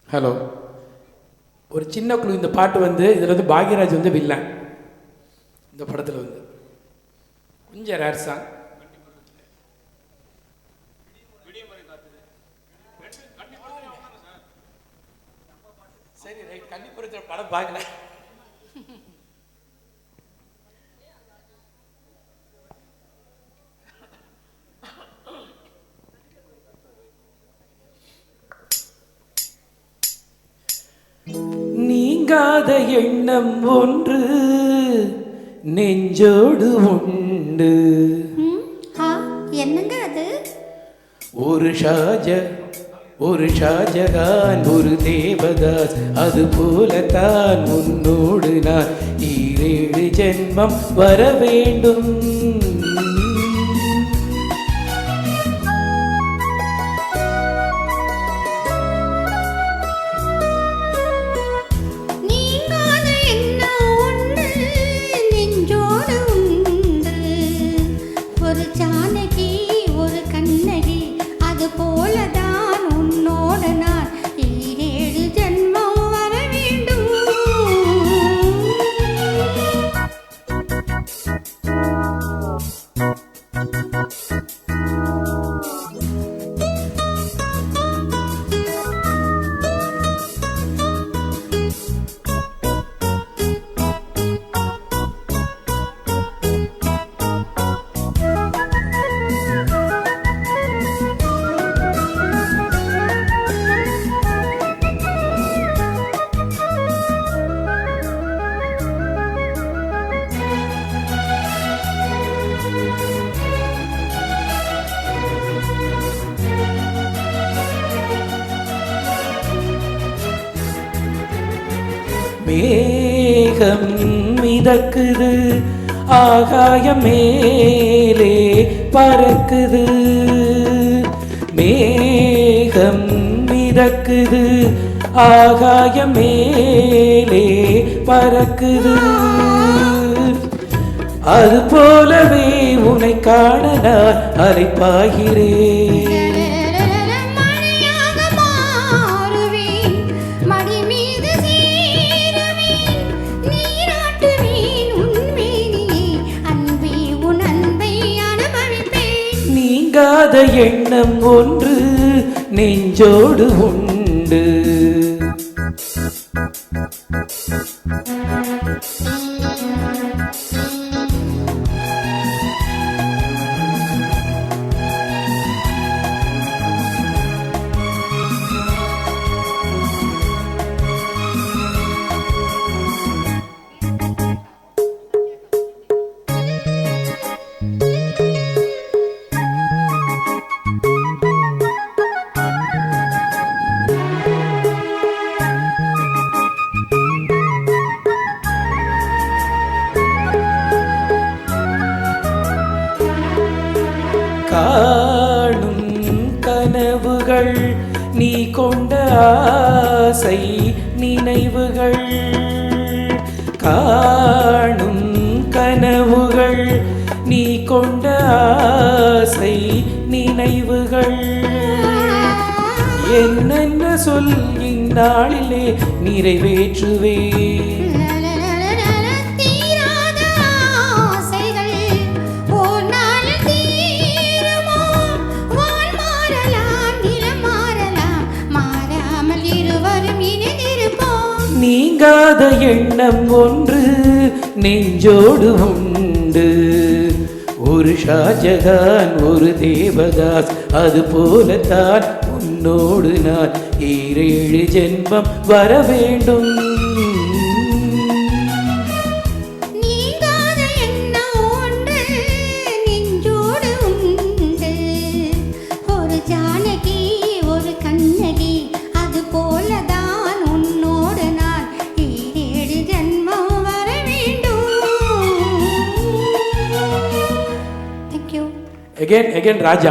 Hello. ஒரு சின்ன குழு. இந்த பாட்டு வந்து இதில் வந்து பாக்யராஜ் வந்து வில்லன் இந்த படத்தில் வந்து கொஞ்சம் ரேர் சாங். சரி ரைட். கண்டிப்பாக படம் பார்க்கல. நீங்காத எண்ணம் ஒன்று நெஞ்சோடு உண்டு. என்னங்க அது? ஒரு ஷாஜகான் ஒரு தேவதாஸ், அது போலத்தான் உன்னோடு நான் 7 ஜென்மம் வர வேண்டும். மேகம் மிதக்குது, ஆகாயம் மேலே பறக்குது. மேகம் மிதக்குது, ஆகாயம் மேலே பறக்குது. அது போலவே உன்னை காண நான் அலைப்பாகிறேன். நீங்காத எண்ணம் ஒன்று நெஞ்சோடு உண்டு. காணும் கனவுகள் நீ கொண்ட ஆசை நினைவுகள். காணும் கனவுகள் நீ கொண்ட ஆசை நினைவுகள். என்னென்ன சொல் இந்நாளிலே நிறைவேற்றுவே. நீங்காத எண்ணம் ஒன்று நெஞ்சோடு உண்டு. ஒரு ஷாஜகான் ஒரு தேவதாஸ், அது போலத்தான் உன்னோடு நான் 7 ஜென்மம் வர வேண்டும். Again Raja.